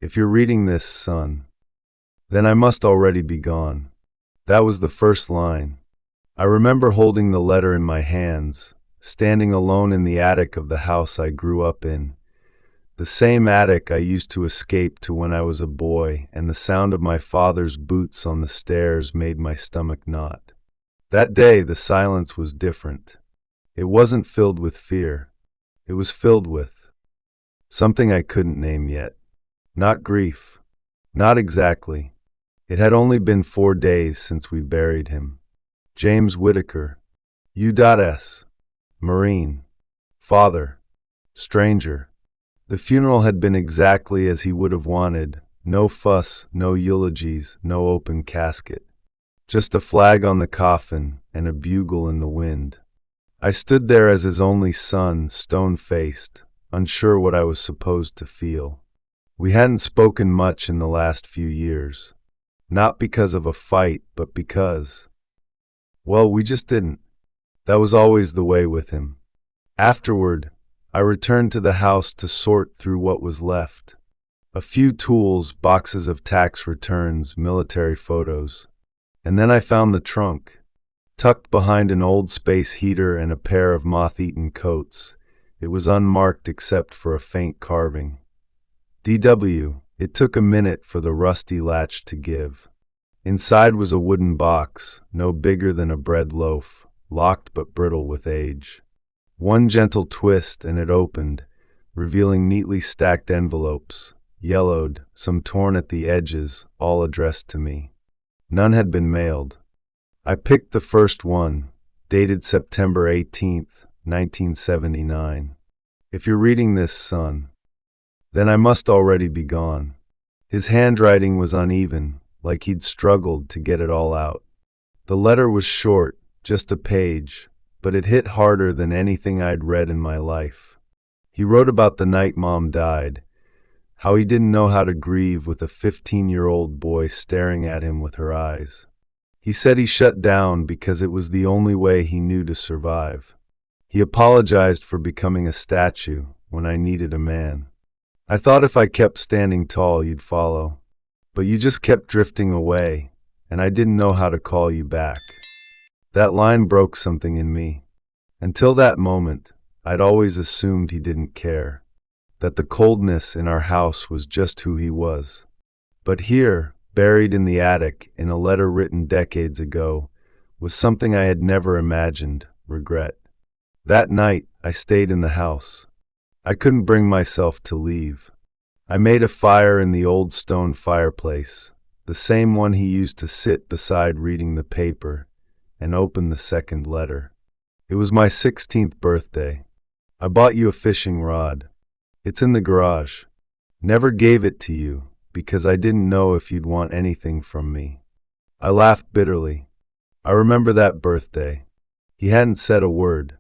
If you're reading this, son, then I must already be gone. That was the first line. I remember holding the letter in my hands, standing alone in the attic of the house I grew up in. The same attic I used to escape to when I was a boy, and the sound of my father's boots on the stairs made my stomach knot. That day, the silence was different. It wasn't filled with fear. It was filled with something I couldn't name yet. Not grief. Not exactly. It had only been 4 days since we buried him. James Whitaker. U.S. Marine. Father. Stranger. The funeral had been exactly as he would have wanted. No fuss, no eulogies, no open casket. Just a flag on the coffin and a bugle in the wind. I stood there as his only son, stone-faced, unsure what I was supposed to feel. We hadn't spoken much in the last few years. Not because of a fight, but because, well, we just didn't. That was always the way with him. Afterward, I returned to the house to sort through what was left. A few tools, boxes of tax returns, military photos. And then I found the trunk. Tucked behind an old space heater and a pair of moth-eaten coats. It was unmarked except for a faint carving. DW. It took a minute for the rusty latch to give. Inside was a wooden box, no bigger than a bread loaf, locked but brittle with age. One gentle twist and it opened, revealing neatly stacked envelopes, yellowed, some torn at the edges, all addressed to me. None had been mailed. I picked the first one, dated September 18th, 1979. If you're reading this, son, then I must already be gone. His handwriting was uneven, like he'd struggled to get it all out. The letter was short, just a page, but it hit harder than anything I'd read in my life. He wrote about the night Mom died, how he didn't know how to grieve with a 15-year-old boy staring at him with her eyes. He said he shut down because it was the only way he knew to survive. He apologized for becoming a statue when I needed a man. I thought if I kept standing tall, you'd follow. But you just kept drifting away, and I didn't know how to call you back. That line broke something in me. Until that moment, I'd always assumed he didn't care, that the coldness in our house was just who he was. But here, buried in the attic, in a letter written decades ago, was something I had never imagined: regret. That night, I stayed in the house. I couldn't bring myself to leave. I made a fire in the old stone fireplace, the same one he used to sit beside reading the paper, and opened the second letter. It was my 16th birthday. I bought you a fishing rod. It's in the garage. Never gave it to you, because I didn't know if you'd want anything from me. I laughed bitterly. I remember that birthday. He hadn't said a word.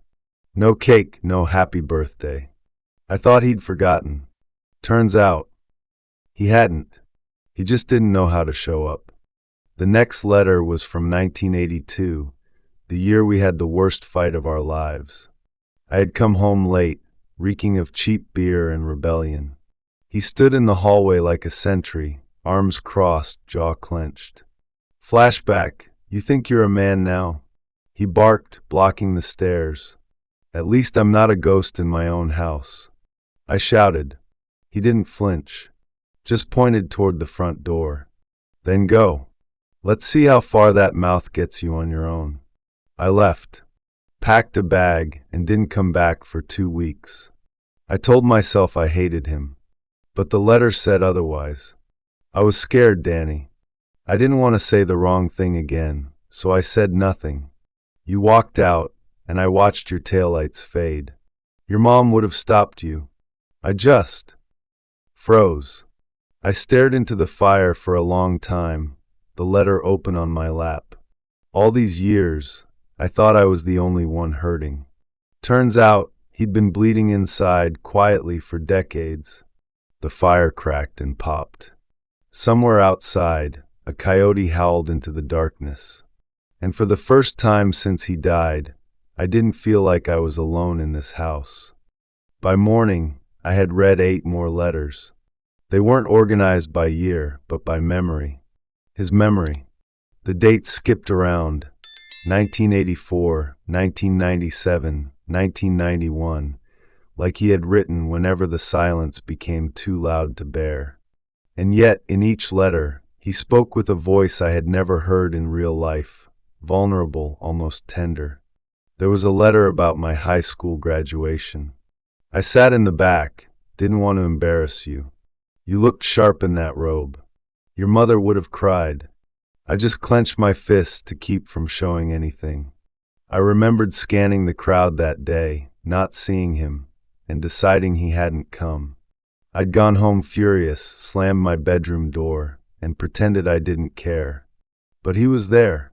No cake, no happy birthday. I thought he'd forgotten. Turns out, he hadn't. He just didn't know how to show up. The next letter was from 1982, the year we had the worst fight of our lives. I had come home late, reeking of cheap beer and rebellion. He stood in the hallway like a sentry, arms crossed, jaw clenched. Flashback, you think you're a man now? He barked, blocking the stairs. At least I'm not a ghost in my own house. I shouted. He didn't flinch, just pointed toward the front door. Then go. Let's see how far that mouth gets you on your own. I left, packed a bag, and didn't come back for 2 weeks. I told myself I hated him, but the letter said otherwise. I was scared, Danny. I didn't want to say the wrong thing again, so I said nothing. You walked out, and I watched your taillights fade. Your mom would have stopped you. I just froze. I stared into the fire for a long time, the letter open on my lap. All these years, I thought I was the only one hurting. Turns out, he'd been bleeding inside quietly for decades. The fire cracked and popped. Somewhere outside, a coyote howled into the darkness. And for the first time since he died, I didn't feel like I was alone in this house. By morning, I had read 8 more letters. They weren't organized by year, but by memory. His memory. The dates skipped around. 1984, 1997, 1991, like he had written whenever the silence became too loud to bear. And yet, in each letter, he spoke with a voice I had never heard in real life, vulnerable, almost tender. There was a letter about my high school graduation. I sat in the back, didn't want to embarrass you. You looked sharp in that robe. Your mother would have cried. I just clenched my fists to keep from showing anything. I remembered scanning the crowd that day, not seeing him, and deciding he hadn't come. I'd gone home furious, slammed my bedroom door, and pretended I didn't care. But he was there.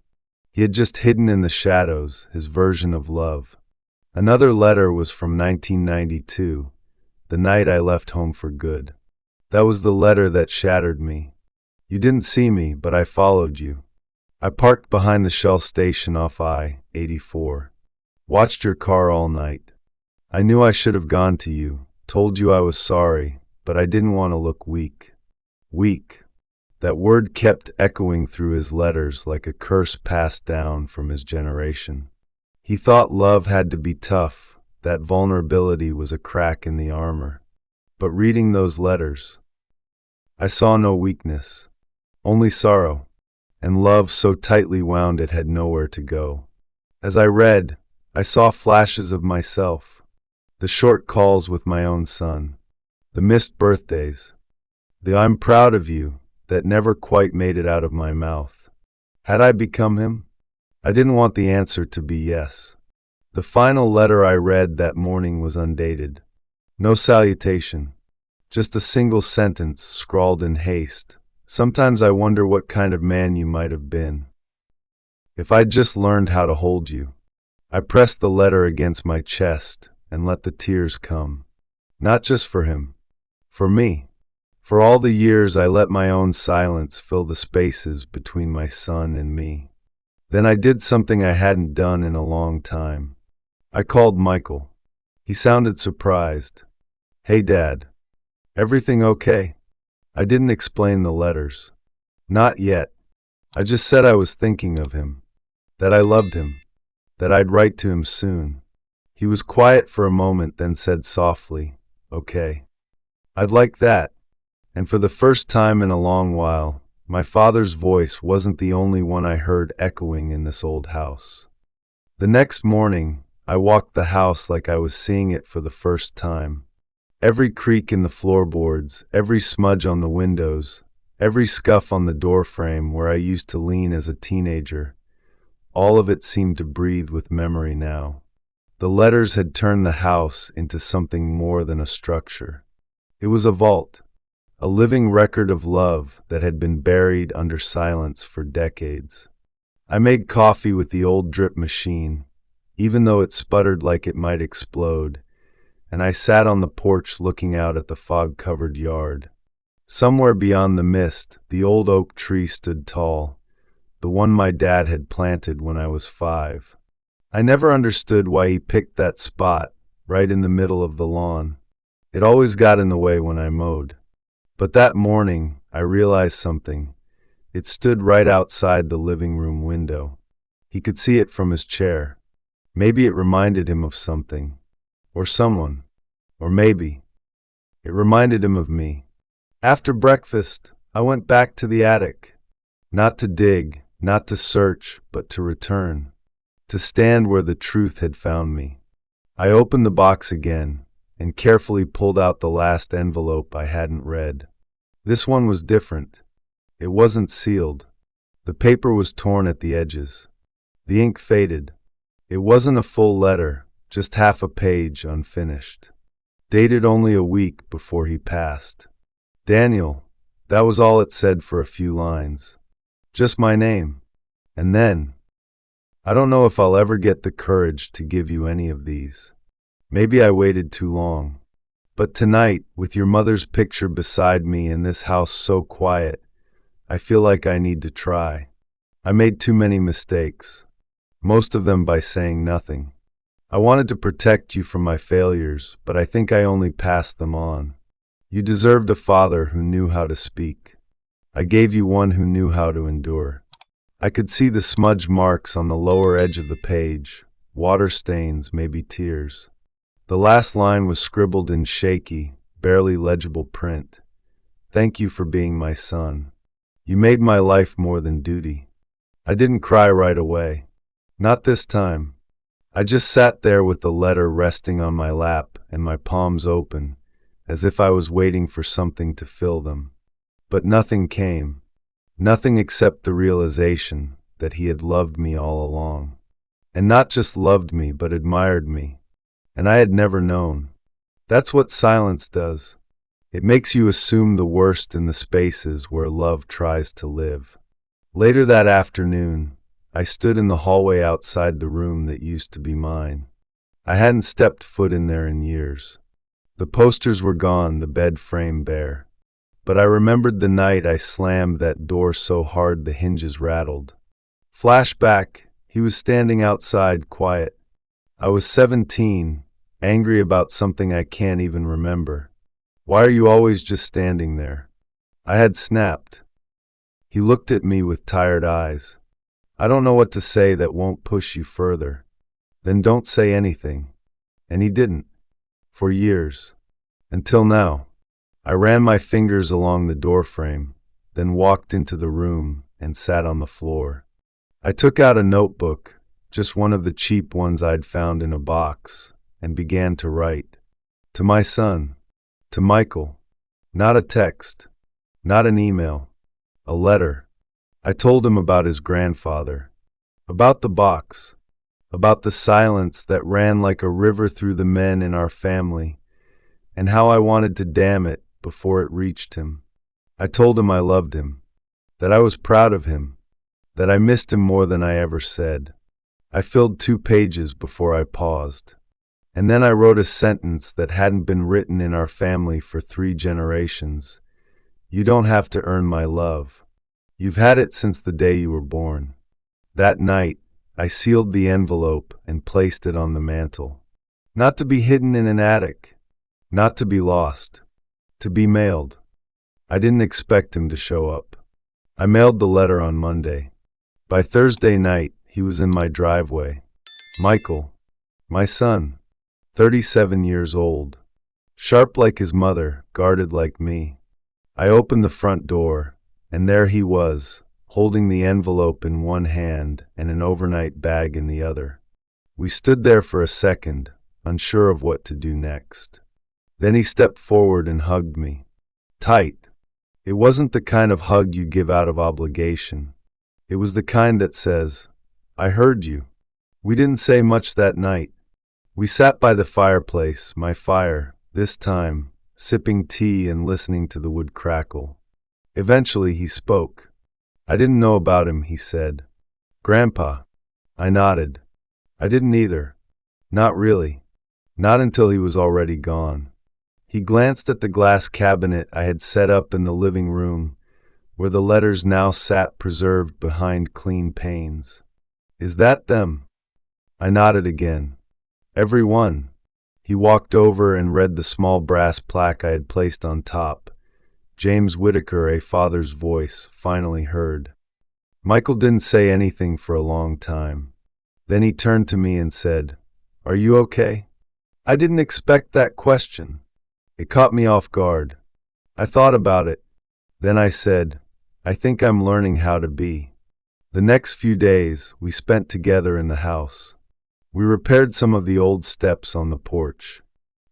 He had just hidden in the shadows, his version of love. Another letter was from 1992, the night I left home for good. That was the letter that shattered me. You didn't see me, but I followed you. I parked behind the Shell station off I-84. Watched your car all night. I knew I should have gone to you, told you I was sorry, but I didn't want to look weak. Weak. That word kept echoing through his letters like a curse passed down from his generation. He thought love had to be tough, that vulnerability was a crack in the armor. But reading those letters, I saw no weakness, only sorrow, and love so tightly wound it had nowhere to go. As I read, I saw flashes of myself, the short calls with my own son, the missed birthdays, the "I'm proud of you" that never quite made it out of my mouth. Had I become him? I didn't want the answer to be yes. The final letter I read that morning was undated. No salutation, just a single sentence scrawled in haste. Sometimes I wonder what kind of man you might have been. If I'd just learned how to hold you. I pressed the letter against my chest and let the tears come. Not just for him. For me. For all the years I let my own silence fill the spaces between my son and me. Then I did something I hadn't done in a long time. I called Michael. He sounded surprised. Hey, Dad. Everything okay? I didn't explain the letters. Not yet. I just said I was thinking of him. That I loved him. That I'd write to him soon. He was quiet for a moment, then said softly, "Okay. I'd like that." And for the first time in a long while, my father's voice wasn't the only one I heard echoing in this old house. The next morning, I walked the house like I was seeing it for the first time. Every creak in the floorboards, every smudge on the windows, every scuff on the doorframe where I used to lean as a teenager, all of it seemed to breathe with memory now. The letters had turned the house into something more than a structure. It was a vault. A living record of love that had been buried under silence for decades. I made coffee with the old drip machine, even though it sputtered like it might explode, and I sat on the porch looking out at the fog-covered yard. Somewhere beyond the mist, the old oak tree stood tall, the one my dad had planted when I was 5. I never understood why he picked that spot, right in the middle of the lawn. It always got in the way when I mowed. But that morning, I realized something. It stood right outside the living room window. He could see it from his chair. Maybe it reminded him of something. Or someone. Or maybe it reminded him of me. After breakfast, I went back to the attic. Not to dig, not to search, but to return. To stand where the truth had found me. I opened the box again, and carefully pulled out the last envelope I hadn't read. This one was different. It wasn't sealed. The paper was torn at the edges. The ink faded. It wasn't a full letter, just half a page unfinished. Dated only a week before he passed. Daniel, that was all it said for a few lines. Just my name. And then, I don't know if I'll ever get the courage to give you any of these. Maybe I waited too long. But tonight, with your mother's picture beside me in this house so quiet, I feel like I need to try. I made too many mistakes. Most of them by saying nothing. I wanted to protect you from my failures, but I think I only passed them on. You deserved a father who knew how to speak. I gave you one who knew how to endure. I could see the smudge marks on the lower edge of the page, water stains, maybe tears. The last line was scribbled in shaky, barely legible print. Thank you for being my son. You made my life more than duty. I didn't cry right away. Not this time. I just sat there with the letter resting on my lap and my palms open, as if I was waiting for something to fill them. But nothing came. Nothing except the realization that he had loved me all along. And not just loved me, but admired me. And I had never known. That's what silence does. It makes you assume the worst in the spaces where love tries to live. Later that afternoon, I stood in the hallway outside the room that used to be mine. I hadn't stepped foot in there in years. The posters were gone, the bed frame bare. But I remembered the night I slammed that door so hard the hinges rattled. Flashback, he was standing outside, quiet. I was 17, angry about something I can't even remember. Why are you always just standing there? I had snapped. He looked at me with tired eyes. I don't know what to say that won't push you further. Then don't say anything. And he didn't. For years. Until now. I ran my fingers along the doorframe, then walked into the room and sat on the floor. I took out a notebook, just one of the cheap ones I'd found in a box, and began to write. To my son. To Michael. Not a text. Not an email. A letter. I told him about his grandfather. About the box. About the silence that ran like a river through the men in our family, and how I wanted to dam it before it reached him. I told him I loved him. That I was proud of him. That I missed him more than I ever said. I filled 2 pages before I paused. And then I wrote a sentence that hadn't been written in our family for 3 generations. You don't have to earn my love. You've had it since the day you were born. That night, I sealed the envelope and placed it on the mantel. Not to be hidden in an attic. Not to be lost. To be mailed. I didn't expect him to show up. I mailed the letter on Monday. By Thursday night, he was in my driveway. Michael. My son. 37 years old. Sharp like his mother, guarded like me. I opened the front door, and there he was, holding the envelope in one hand and an overnight bag in the other. We stood there for a second, unsure of what to do next. Then he stepped forward and hugged me. Tight. It wasn't the kind of hug you give out of obligation. It was the kind that says, I heard you. We didn't say much that night. We sat by the fireplace, my fire, this time, sipping tea and listening to the wood crackle. Eventually he spoke. I didn't know about him, he said. Grandpa. I nodded. I didn't either. Not really. Not until he was already gone. He glanced at the glass cabinet I had set up in the living room, where the letters now sat preserved behind clean panes. Is that them? I nodded again. Every one. He walked over and read the small brass plaque I had placed on top. James Whitaker, a father's voice, finally heard. Michael didn't say anything for a long time. Then he turned to me and said, Are you okay? I didn't expect that question. It caught me off guard. I thought about it. Then I said, I think I'm learning how to be. The next few days we spent together in the house. We repaired some of the old steps on the porch,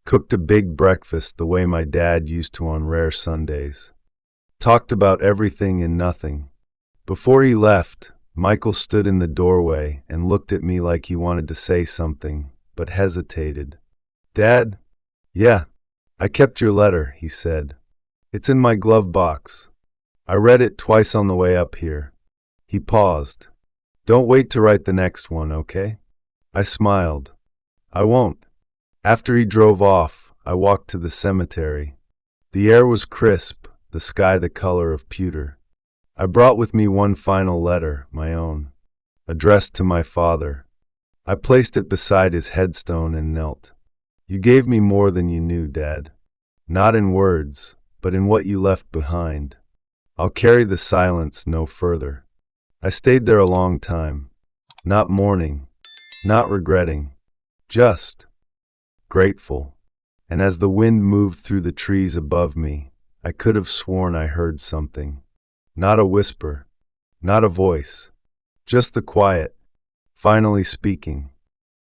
cooked a big breakfast the way my dad used to on rare Sundays, talked about everything and nothing. Before he left, Michael stood in the doorway and looked at me like he wanted to say something, but hesitated. Dad? Yeah. I kept your letter, he said. It's in my glove box. I read it twice on the way up here. He paused. Don't wait to write the next one, okay? I smiled. I won't. After he drove off, I walked to the cemetery. The air was crisp, the sky the color of pewter. I brought with me one final letter, my own, addressed to my father. I placed it beside his headstone and knelt. You gave me more than you knew, Dad. Not in words, but in what you left behind. I'll carry the silence no further. I stayed there a long time, not mourning, not regretting, just grateful. And as the wind moved through the trees above me, I could have sworn I heard something. Not a whisper, not a voice, just the quiet, finally speaking.